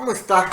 ¿Cómo está?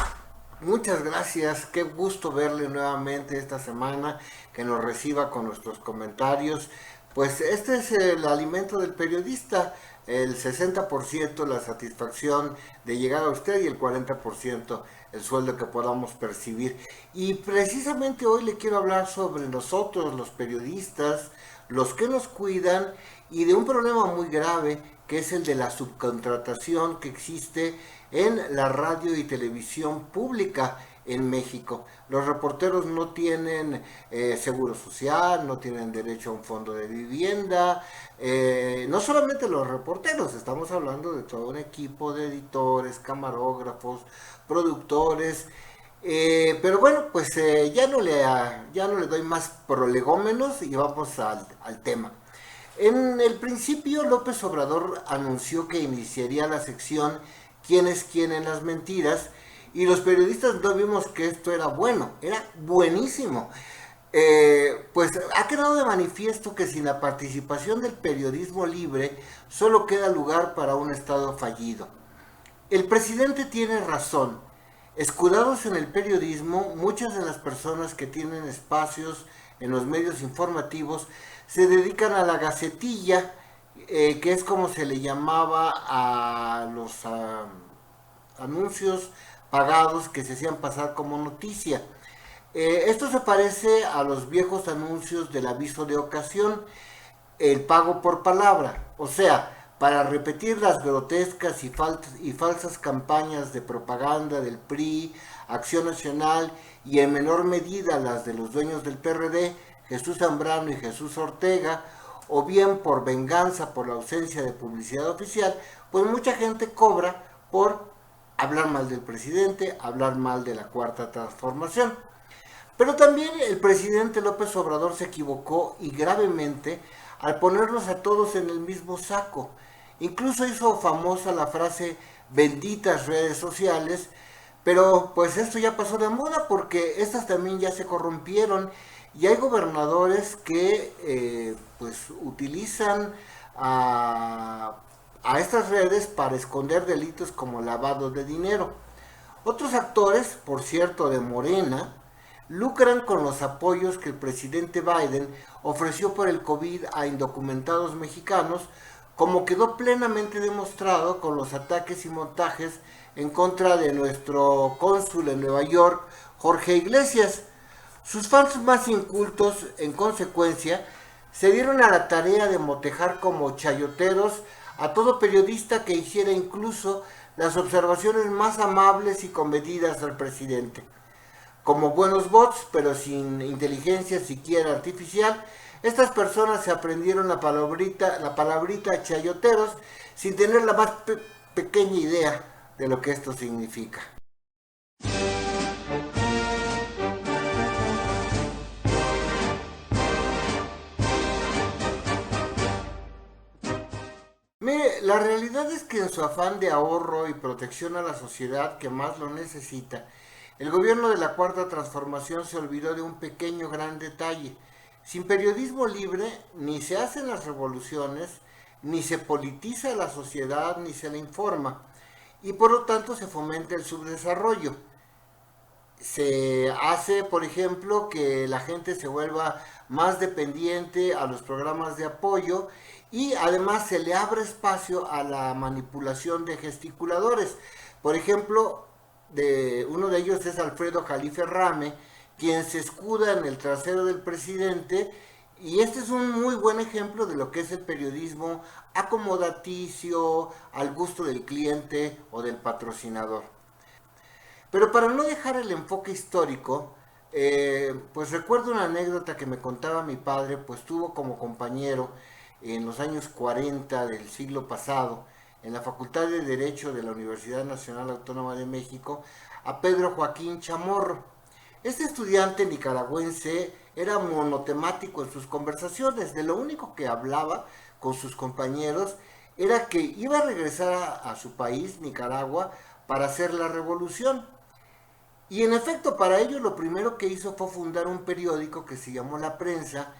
Muchas gracias, qué gusto verle nuevamente esta semana, que nos reciba con nuestros comentarios. Pues este es el alimento del periodista, el 60% la satisfacción de llegar a usted y el 40% el sueldo que podamos percibir. Y precisamente hoy le quiero hablar sobre nosotros, los periodistas, los que nos cuidan y de un problema muy grave que es el de la subcontratación que existe en la radio y televisión pública en México. Los reporteros no tienen seguro social, no tienen derecho a un fondo de vivienda, no solamente los reporteros, estamos hablando de todo un equipo de editores, camarógrafos, productores, pero bueno, pues ya no le doy más prolegómenos y vamos al tema. En el principio, López Obrador anunció que iniciaría la sección ¿Quién es quién en las mentiras? Y los periodistas no vimos que esto era bueno, era buenísimo. Pues ha quedado de manifiesto que sin la participación del periodismo libre solo queda lugar para un Estado fallido. El presidente tiene razón. Escudados en el periodismo, muchas de las personas que tienen espacios en los medios informativos se dedican a la gacetilla, que es como se le llamaba a los anuncios pagados que se hacían pasar como noticia. Esto se parece a los viejos anuncios del aviso de ocasión, el pago por palabra, o sea, para repetir las grotescas y falsas campañas de propaganda del PRI, Acción Nacional y en menor medida las de los dueños del PRD, Jesús Zambrano y Jesús Ortega, o bien por venganza por la ausencia de publicidad oficial, pues mucha gente cobra por hablar mal del presidente, hablar mal de la Cuarta Transformación. Pero también el presidente López Obrador se equivocó y gravemente al ponerlos a todos en el mismo saco. Incluso hizo famosa la frase benditas redes sociales, pero pues esto ya pasó de moda porque estas también ya se corrompieron y hay gobernadores que pues utilizan a estas redes para esconder delitos como lavado de dinero. Otros actores, por cierto, de Morena, lucran con los apoyos que el presidente Biden ofreció por el COVID a indocumentados mexicanos, como quedó plenamente demostrado con los ataques y montajes en contra de nuestro cónsul en Nueva York, Jorge Iglesias. Sus fans más incultos, en consecuencia, se dieron a la tarea de motejar como chayoteros a todo periodista que hiciera incluso las observaciones más amables y comedidas al presidente. Como buenos bots, pero sin inteligencia siquiera artificial, estas personas se aprendieron la palabrita chayoteros sin tener la más pequeña idea de lo que esto significa. Mire, la realidad es que en su afán de ahorro y protección a la sociedad que más lo necesita, el gobierno de la Cuarta Transformación se olvidó de un pequeño gran detalle. Sin periodismo libre ni se hacen las revoluciones, ni se politiza la sociedad, ni se la informa, y por lo tanto se fomenta el subdesarrollo. Se hace, por ejemplo, que la gente se vuelva más dependiente a los programas de apoyo y además se le abre espacio a la manipulación de gesticuladores. Por ejemplo, uno de ellos es Alfredo Jalife Rame, quien se escuda en el trasero del presidente, y este es un muy buen ejemplo de lo que es el periodismo acomodaticio, al gusto del cliente o del patrocinador. Pero para no dejar el enfoque histórico, pues recuerdo una anécdota que me contaba mi padre, pues tuvo como compañero en los años 40 del siglo pasado, en la Facultad de Derecho de la Universidad Nacional Autónoma de México, a Pedro Joaquín Chamorro. Este estudiante nicaragüense era monotemático en sus conversaciones, de lo único que hablaba con sus compañeros era que iba a regresar a su país, Nicaragua, para hacer la revolución. Y en efecto, para ello lo primero que hizo fue fundar un periódico que se llamó La Prensa,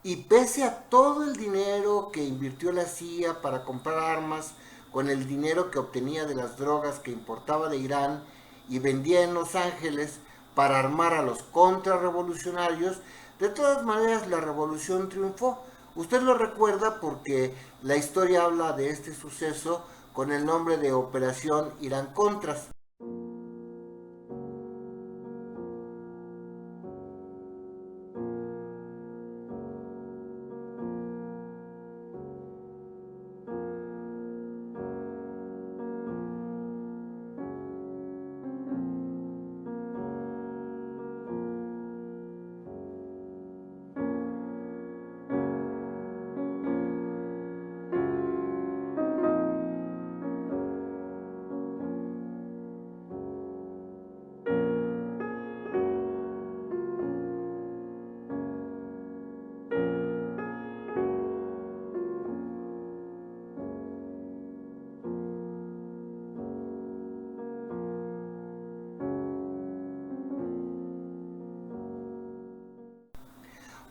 y pese a todo el dinero que invirtió la CIA para comprar armas con el dinero que obtenía de las drogas que importaba de Irán y vendía en Los Ángeles para armar a los contrarrevolucionarios. De todas maneras, la revolución triunfó. Usted lo recuerda porque la historia habla de este suceso con el nombre de Operación Irán Contras.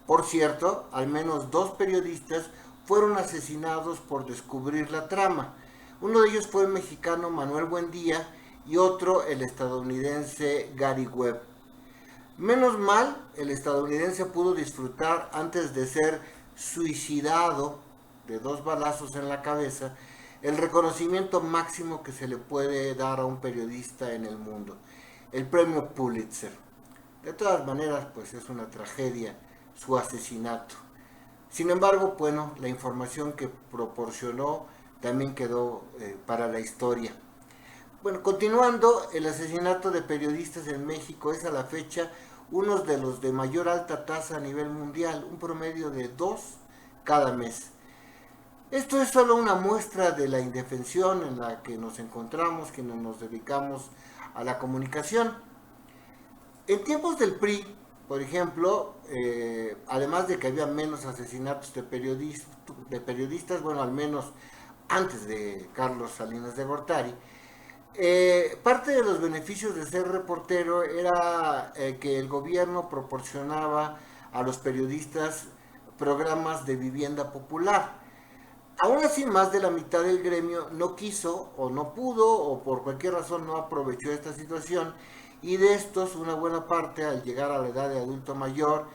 Por cierto, al menos 2 periodistas fueron asesinados por descubrir la trama. Uno de ellos fue el mexicano Manuel Buendía y otro el estadounidense Gary Webb. Menos mal, el estadounidense pudo disfrutar antes de ser suicidado de 2 balazos en la cabeza el reconocimiento máximo que se le puede dar a un periodista en el mundo, el premio Pulitzer. De todas maneras, pues es una tragedia su asesinato. Sin embargo, bueno, la información que proporcionó también quedó para la historia. Bueno, continuando, el asesinato de periodistas en México es a la fecha uno de los de mayor alta tasa a nivel mundial, un promedio de 2 cada mes. Esto es solo una muestra de la indefensión en la que nos encontramos quienes nos dedicamos a la comunicación. En tiempos del PRI, por ejemplo, además de que había menos asesinatos de periodistas, bueno, al menos antes de Carlos Salinas de Gortari, parte de los beneficios de ser reportero era que el gobierno proporcionaba a los periodistas programas de vivienda popular. Aún así, más de la mitad del gremio no quiso o no pudo o por cualquier razón no aprovechó esta situación, y de estos una buena parte, al llegar a la edad de adulto mayor,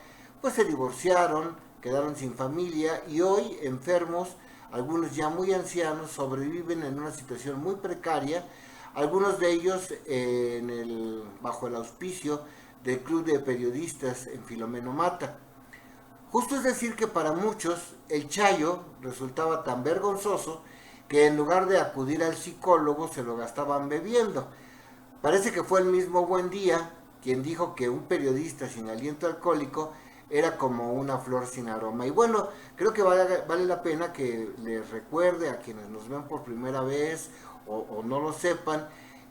pues se divorciaron, quedaron sin familia y hoy enfermos, algunos ya muy ancianos, sobreviven en una situación muy precaria, algunos de ellos bajo el auspicio del Club de Periodistas en Filomeno Mata. Justo es decir que para muchos el chayo resultaba tan vergonzoso que en lugar de acudir al psicólogo se lo gastaban bebiendo. Parece que fue el mismo Buendía quien dijo que un periodista sin aliento alcohólico era como una flor sin aroma. Y bueno, creo que vale la pena que les recuerde a quienes nos ven por primera vez o no lo sepan,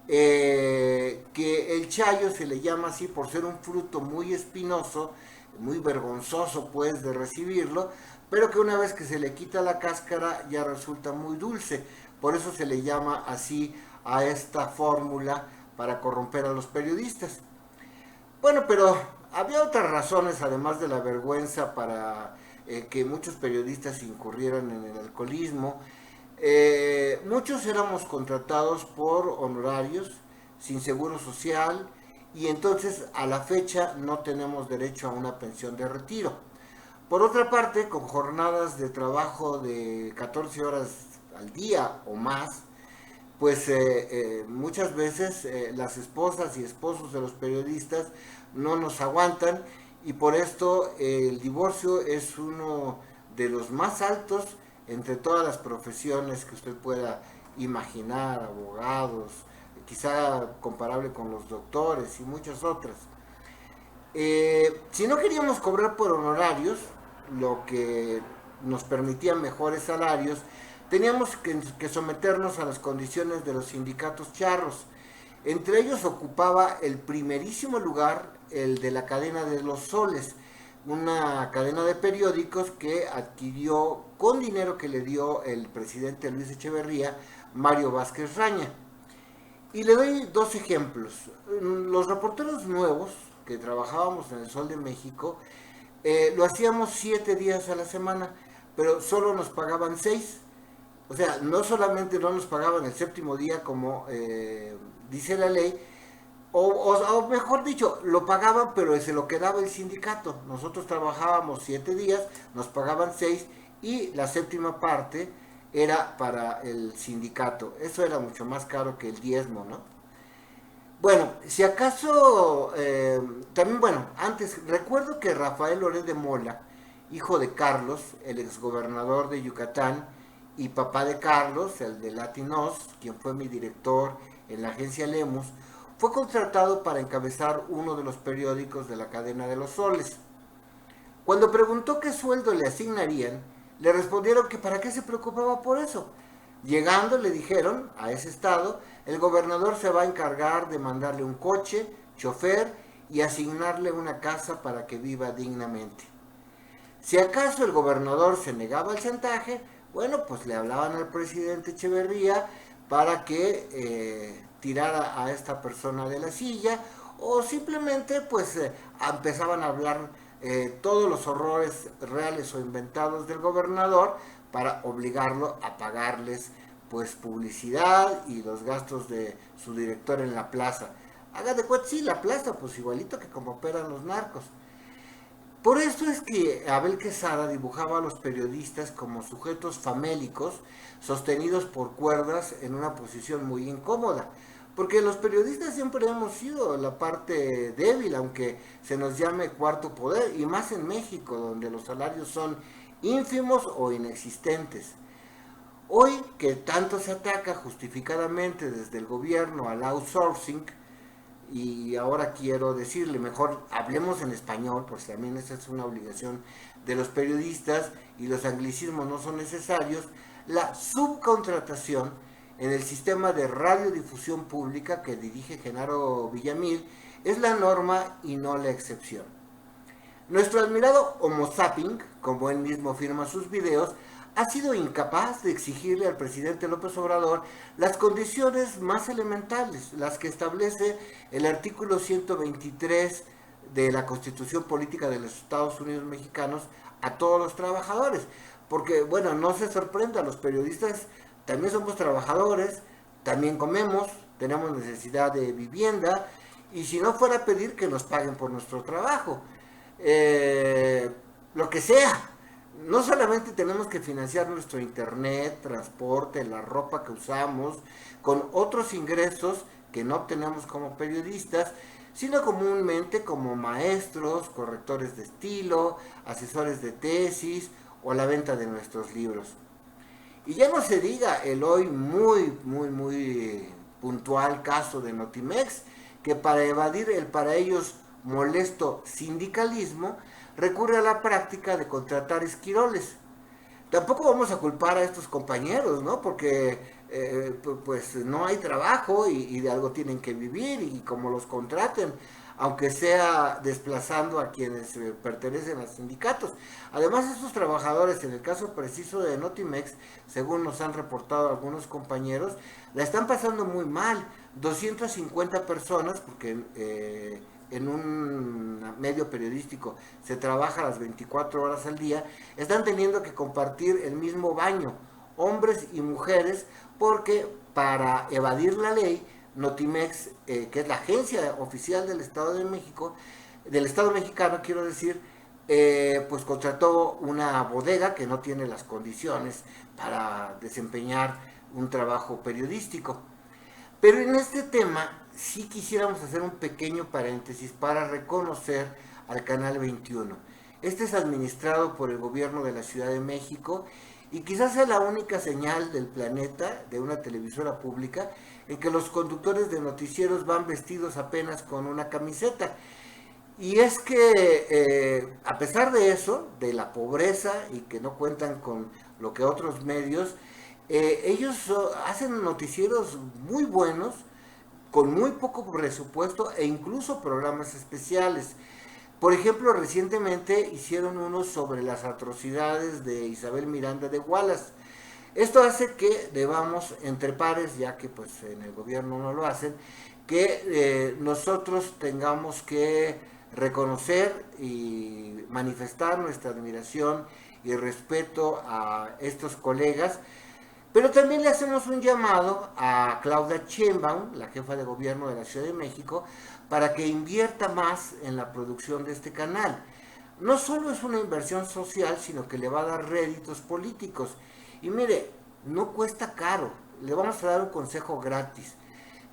que el chayo se le llama así por ser un fruto muy espinoso, muy vergonzoso pues de recibirlo, pero que una vez que se le quita la cáscara ya resulta muy dulce. Por eso se le llama así a esta fórmula para corromper a los periodistas. Bueno, pero había otras razones además de la vergüenza para que muchos periodistas incurrieran en el alcoholismo. Muchos éramos contratados por honorarios, sin seguro social, y entonces a la fecha no tenemos derecho a una pensión de retiro. Por otra parte, con jornadas de trabajo de 14 horas al día o más, pues muchas veces las esposas y esposos de los periodistas no nos aguantan, y por esto el divorcio es uno de los más altos entre todas las profesiones que usted pueda imaginar, abogados, quizá comparable con los doctores y muchas otras. Si no queríamos cobrar por honorarios, lo que nos permitía mejores salarios, teníamos que someternos a las condiciones de los sindicatos charros. Entre ellos ocupaba el primerísimo lugar el de la cadena de los Soles, una cadena de periódicos que adquirió con dinero que le dio el presidente Luis Echeverría, Mario Vázquez Raña. Y le doy 2 ejemplos. Los reporteros nuevos que trabajábamos en el Sol de México, lo hacíamos 7 días a la semana, pero solo nos pagaban 6. O sea, no solamente no nos pagaban el 7º día como dice la ley, o mejor dicho, lo pagaban, pero se lo quedaba el sindicato. Nosotros trabajábamos 7 días, nos pagaban 6 y la séptima parte era para el sindicato. Eso era mucho más caro que el diezmo, ¿no? Bueno, si acaso, también bueno, antes recuerdo que Rafael Loret de Mola, hijo de Carlos, el exgobernador de Yucatán, y papá de Carlos, el de Latinos, quien fue mi director en la agencia Lemus, fue contratado para encabezar uno de los periódicos de la cadena de los Soles. Cuando preguntó qué sueldo le asignarían, le respondieron que para qué se preocupaba por eso. Llegando le dijeron a ese estado, el gobernador se va a encargar de mandarle un coche, chofer y asignarle una casa para que viva dignamente. Si acaso el gobernador se negaba al chantaje, bueno, pues le hablaban al presidente Echeverría para que tirara a esta persona de la silla o simplemente pues empezaban a hablar todos los horrores reales o inventados del gobernador para obligarlo a pagarles pues publicidad y los gastos de su director en la plaza. Haga de cuenta, sí, la plaza, pues igualito que como operan los narcos. Por esto es que Abel Quesada dibujaba a los periodistas como sujetos famélicos sostenidos por cuerdas en una posición muy incómoda. Porque los periodistas siempre hemos sido la parte débil, aunque se nos llame cuarto poder, y más en México, donde los salarios son ínfimos o inexistentes. Hoy que tanto se ataca justificadamente desde el gobierno al outsourcing, y ahora quiero decirle, mejor hablemos en español, pues también esa es una obligación de los periodistas y los anglicismos no son necesarios, la subcontratación en el sistema de radiodifusión pública que dirige Genaro Villamil es la norma y no la excepción. Nuestro admirado Homo Zapping, como él mismo afirma en sus videos, ha sido incapaz de exigirle al presidente López Obrador las condiciones más elementales, las que establece el artículo 123 de la Constitución Política de los Estados Unidos Mexicanos a todos los trabajadores. Porque, bueno, no se sorprenda, los periodistas también somos trabajadores, también comemos, tenemos necesidad de vivienda, y si no fuera a pedir que nos paguen por nuestro trabajo, lo que sea. No solamente tenemos que financiar nuestro internet, transporte, la ropa que usamos, con otros ingresos que no obtenemos como periodistas, sino comúnmente como maestros, correctores de estilo, asesores de tesis o la venta de nuestros libros. Y ya no se diga el hoy muy puntual caso de Notimex, que para evadir el para ellos molesto sindicalismo, recurre a la práctica de contratar esquiroles. Tampoco vamos a culpar a estos compañeros, ¿no? Porque pues no hay trabajo y de algo tienen que vivir y como los contraten, aunque sea desplazando a quienes pertenecen a sindicatos. Además, estos trabajadores, en el caso preciso de Notimex, según nos han reportado algunos compañeros, la están pasando muy mal. 250 personas, porque en un medio periodístico se trabaja las 24 horas al día, están teniendo que compartir el mismo baño, hombres y mujeres, porque para evadir la ley, Notimex, que es la agencia oficial del Estado de México, del Estado mexicano, quiero decir, pues contrató una bodega que no tiene las condiciones para desempeñar un trabajo periodístico. Pero en este tema sí quisiéramos hacer un pequeño paréntesis para reconocer al Canal 21. Este es administrado por el gobierno de la Ciudad de México y quizás sea la única señal del planeta de una televisora pública en que los conductores de noticieros van vestidos apenas con una camiseta. Y es que a pesar de eso, de la pobreza y que no cuentan con lo que otros medios, ellos hacen noticieros muy buenos, con muy poco presupuesto e incluso programas especiales. Por ejemplo, recientemente hicieron uno sobre las atrocidades de Isabel Miranda de Wallace. Esto hace que debamos, entre pares, ya que pues en el gobierno no lo hacen, que nosotros tengamos que reconocer y manifestar nuestra admiración y respeto a estos colegas Pero también le hacemos un llamado a Claudia Sheinbaum, la jefa de gobierno de la Ciudad de México, para que invierta más en la producción de este canal. No solo es una inversión social, sino que le va a dar réditos políticos. Y mire, no cuesta caro, le vamos a dar un consejo gratis.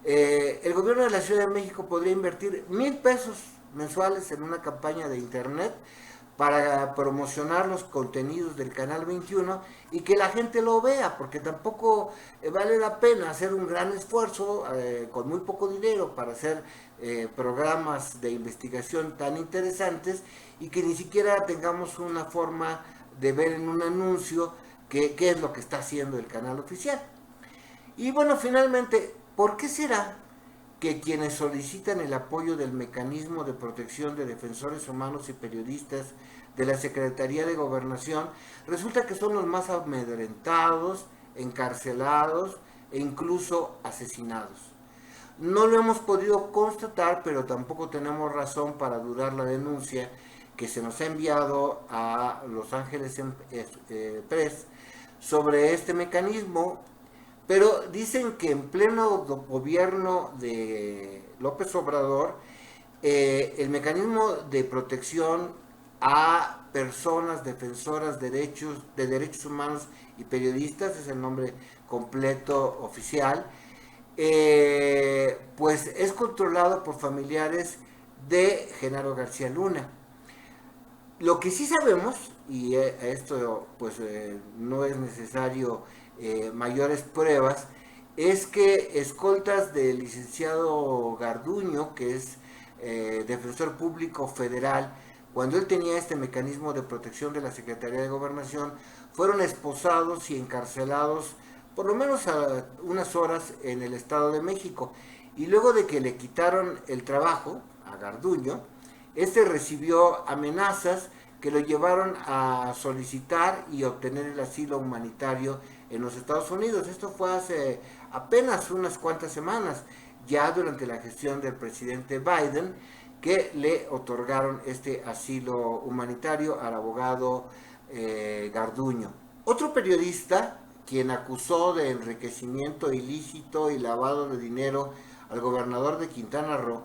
El gobierno de la Ciudad de México podría invertir 1,000 pesos mensuales en una campaña de internet para promocionar los contenidos del Canal 21 y que la gente lo vea, porque tampoco vale la pena hacer un gran esfuerzo con muy poco dinero para hacer programas de investigación tan interesantes y que ni siquiera tengamos una forma de ver en un anuncio qué es lo que está haciendo el canal oficial. Y bueno, finalmente, ¿por qué será que quienes solicitan el apoyo del mecanismo de protección de defensores humanos y periodistas de la Secretaría de Gobernación resulta que son los más amedrentados, encarcelados e incluso asesinados? No lo hemos podido constatar, pero tampoco tenemos razón para dudar la denuncia que se nos ha enviado a Los Ángeles Press sobre este mecanismo. Pero dicen que en pleno gobierno de López Obrador, el mecanismo de protección a personas defensoras de derechos humanos y periodistas, es el nombre completo oficial, pues es controlado por familiares de Genaro García Luna. Lo que sí sabemos, y esto pues no es necesario mayores pruebas, es que escoltas del licenciado Garduño, que es defensor público federal, cuando él tenía este mecanismo de protección de la Secretaría de Gobernación, fueron esposados y encarcelados por lo menos a unas horas en el Estado de México. Y luego de que le quitaron el trabajo a Garduño, este recibió amenazas que lo llevaron a solicitar y obtener el asilo humanitario en los Estados Unidos. Esto fue hace apenas unas cuantas semanas, ya durante la gestión del presidente Biden, que le otorgaron este asilo humanitario al abogado Garduño. Otro periodista, quien acusó de enriquecimiento ilícito y lavado de dinero al gobernador de Quintana Roo,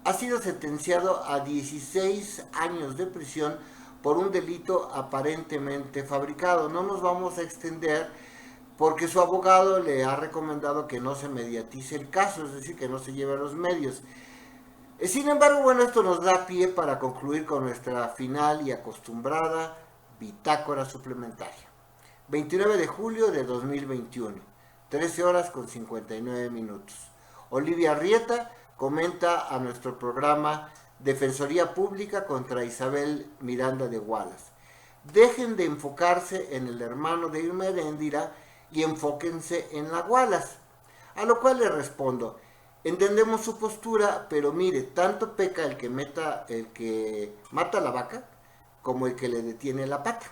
ha sido sentenciado a 16 años de prisión por un delito aparentemente fabricado. No nos vamos a extender porque su abogado le ha recomendado que no se mediatice el caso, es decir, que no se lleve a los medios. Sin embargo, bueno, esto nos da pie para concluir con nuestra final y acostumbrada bitácora suplementaria. 29 de julio de 2021, 13 horas con 59 minutos. Olivia Arrieta comenta a nuestro programa Defensoría Pública contra Isabel Miranda de Wallace. Dejen de enfocarse en el hermano de Irma Heréndira y enfóquense en la Wallace. A lo cual le respondo, entendemos su postura, pero mire, tanto peca el que mata a la vaca como el que le detiene la pata.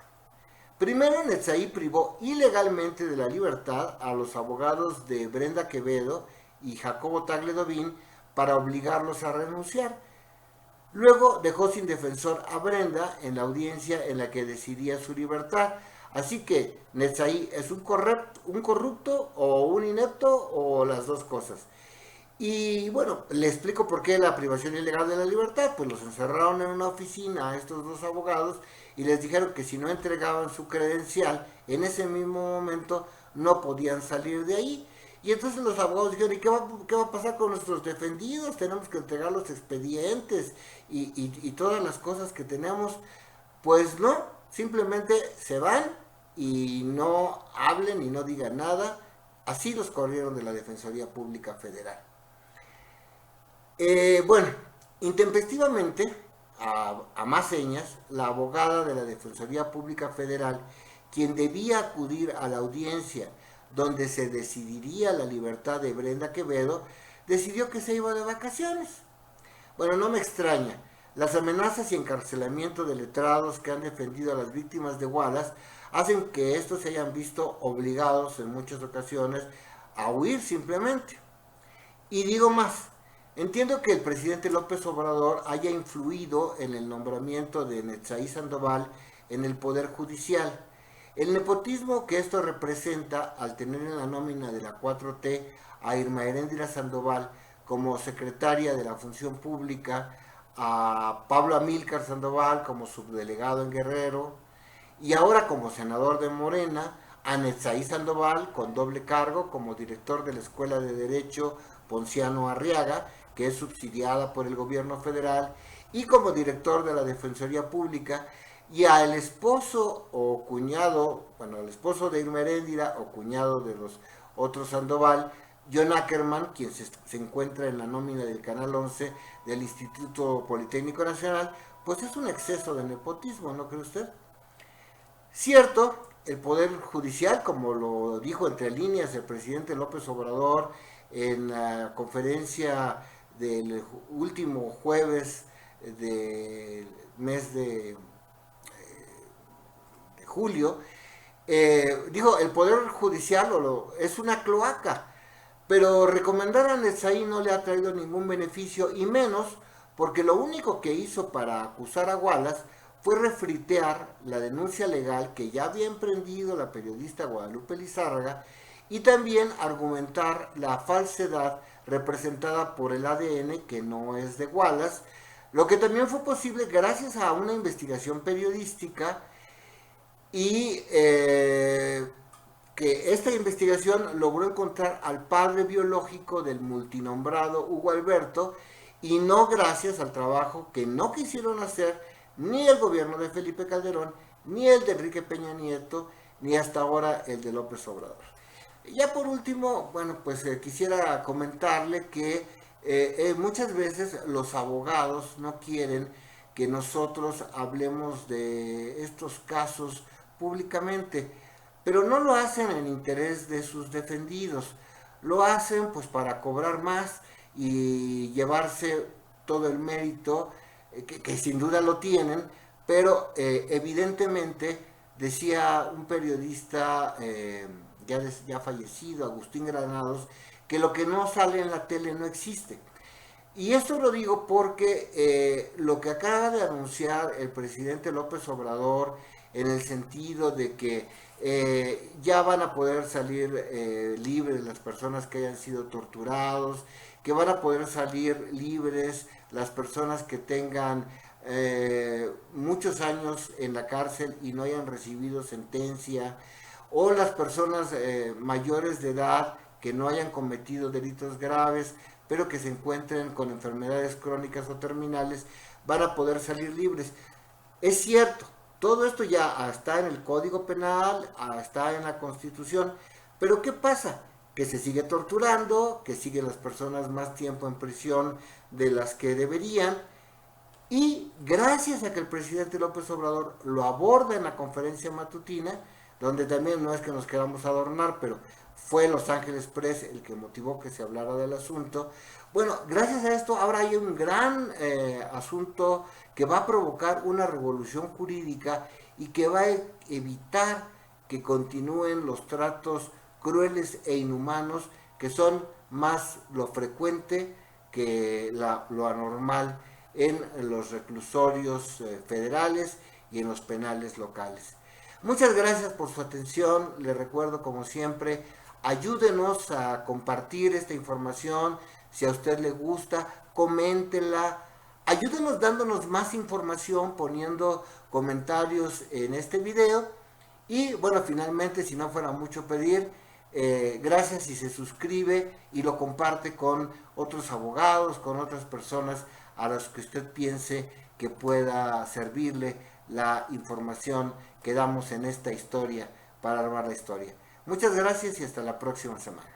Primero, Netzaí privó ilegalmente de la libertad a los abogados de Brenda Quevedo y Jacobo Tagle Dovín para obligarlos a renunciar. Luego dejó sin defensor a Brenda en la audiencia en la que decidía su libertad. Así que Netzaí es un corrupto o un inepto o las dos cosas. Y bueno, le explico por qué la privación ilegal de la libertad. Pues los encerraron en una oficina a estos dos abogados y les dijeron que si no entregaban su credencial en ese mismo momento no podían salir de ahí. Y entonces los abogados dijeron, ¿y qué va a pasar con nuestros defendidos? Tenemos que entregar los expedientes y todas las cosas que tenemos. Pues no, simplemente se van y no hablen y no digan nada. Así los corrieron de la Defensoría Pública Federal. Bueno, intempestivamente, a más señas, la abogada de la Defensoría Pública Federal, quien debía acudir a la audiencia donde se decidiría la libertad de Brenda Quevedo, decidió que se iba de vacaciones. Bueno, no me extraña. Las amenazas y encarcelamiento de letrados que han defendido a las víctimas de Wallace hacen que estos se hayan visto obligados en muchas ocasiones a huir simplemente. Y digo más, entiendo que el presidente López Obrador haya influido en el nombramiento de Netzaí Sandoval en el Poder Judicial. El nepotismo que esto representa al tener en la nómina de la 4T a Irma Heréndira Sandoval como secretaria de la Función Pública, a Pablo Amílcar Sandoval como subdelegado en Guerrero y ahora como senador de Morena, a Netzaí Sandoval con doble cargo como director de la Escuela de Derecho Ponciano Arriaga, que es subsidiada por el gobierno federal, y como director de la Defensoría Pública, y al esposo o cuñado, bueno, al esposo de Irma Heréndira o cuñado de los otros Sandoval, John Ackerman, quien se encuentra en la nómina del Canal 11 del Instituto Politécnico Nacional, pues es un exceso de nepotismo, ¿no cree usted? Cierto, el Poder Judicial, como lo dijo entre líneas el presidente López Obrador en la conferencia del último jueves del mes de julio, dijo, el Poder Judicial es una cloaca, pero recomendar a Netzaí no le ha traído ningún beneficio, y menos porque lo único que hizo para acusar a Wallace fue refritear la denuncia legal que ya había emprendido la periodista Guadalupe Lizárraga y también argumentar la falsedad representada por el ADN que no es de Wallace, lo que también fue posible gracias a una investigación periodística y que esta investigación logró encontrar al padre biológico del multinombrado Hugo Alberto, y no gracias al trabajo que no quisieron hacer ni el gobierno de Felipe Calderón, ni el de Enrique Peña Nieto, ni hasta ahora el de López Obrador. Ya por último, bueno, pues quisiera comentarle que muchas veces los abogados no quieren que nosotros hablemos de estos casos públicamente, pero no lo hacen en interés de sus defendidos, lo hacen pues para cobrar más y llevarse todo el mérito, que sin duda lo tienen, pero evidentemente decía un periodista ya fallecido, Agustín Granados, que lo que no sale en la tele no existe. Y esto lo digo porque lo que acaba de anunciar el presidente López Obrador, en el sentido de que ya van a poder salir libres las personas que hayan sido torturados, que van a poder salir libres las personas que tengan muchos años en la cárcel y no hayan recibido sentencia, o las personas mayores de edad que no hayan cometido delitos graves, pero que se encuentren con enfermedades crónicas o terminales, van a poder salir libres. Es cierto, todo esto ya está en el Código Penal, está en la Constitución, pero ¿qué pasa? Que se sigue torturando, que siguen las personas más tiempo en prisión de las que deberían, y gracias a que el presidente López Obrador lo aborda en la conferencia matutina, donde también no es que nos queramos adornar, pero fue Los Ángeles Press el que motivó que se hablara del asunto. Bueno, gracias a esto ahora hay un gran asunto que va a provocar una revolución jurídica y que va a evitar que continúen los tratos crueles e inhumanos que son más lo frecuente que lo anormal en los reclusorios federales y en los penales locales. Muchas gracias por su atención. Les recuerdo, como siempre, ayúdenos a compartir esta información. Si a usted le gusta, coméntenla. Ayúdenos dándonos más información, poniendo comentarios en este video. Y bueno, finalmente, si no fuera mucho pedir, gracias si se suscribe y lo comparte con otros abogados, con otras personas a las que usted piense que pueda servirle la información que damos en esta historia para armar la historia. Muchas gracias y hasta la próxima semana.